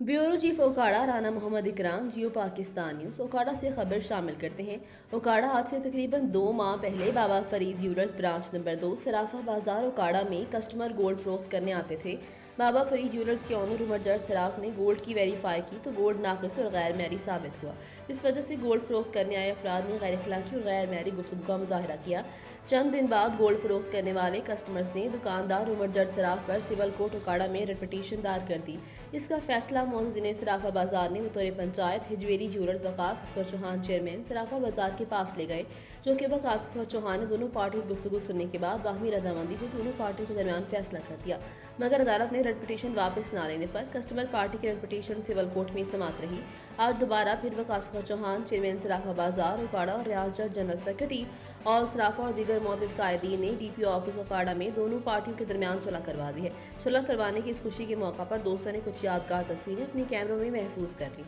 Bureau chief Okara Rana Mohammad इकराम जियो Pakistan news Okara से खबर शामिल करते हैं। ओकाड़ा आज से तकरीबन 2 माह पहले बाबा फरीद ज्वेलर्स ब्रांच नंबर 2 सराफा बाजार ओकाड़ा में कस्टमर गोल्ड फरोख्त करने आते थे। बाबा फरीद ज्वेलर्स के ऑनर उमर जट सराफ ने गोल्ड की वेरीफाई की तो गोल्ड नाकिस और गैर मैरी साबित हुआ। इस वजह से गोल्ड फरोख्त करने आए अफराद ने गैर अखलाकी और गैर मैरी गुफ्तगू का मुजाहरा किया। चंद दिन बाद गोल्ड फरोख्त करने वाले कस्टमर्स ने दुकानदार उमर जट सराफ पर सिविल कोर्ट ओकाड़ा में रिट पिटीशन दायर कर दी। इसका फैसला मोअज़्ज़िन सराफा बाजार ने बतौर पंचायत हिजवेरी ज्वेलर्स वकास असगर चौहान चेयरमैन सराफा बाजार के पास ले गए, जो कि वकास असगर चौहान ने दोनों पार्टियों की गुफ्तगू सुनने के बाद बाहमी रजामंदी से दोनों पार्टियों के दरमियान फैसला कर दिया। मगर अदालत ने रिट पिटीशन वापस न लेने पर कस्टमर पार्टी की रिट पिटीशन सिविल कोर्ट में समात रही। आज दोबारा फिर वकास असगर चौहान चेयरमैन सराफा बाजार ओकाड़ा और रियाज जट जनरल सेक्रेटरी ऑल सराफा और दीगर मोअत्तद कायदीन ने DPO ऑफिस ओकाड़ा में दोनों पार्टियों के दरमियान सुलह करवा दी है। सुलह करवाने की इस खुशी के मौका पर दोस्तों ने कुछ यादगार तस्वीरें अपने कैमरों में महफूज कर ली।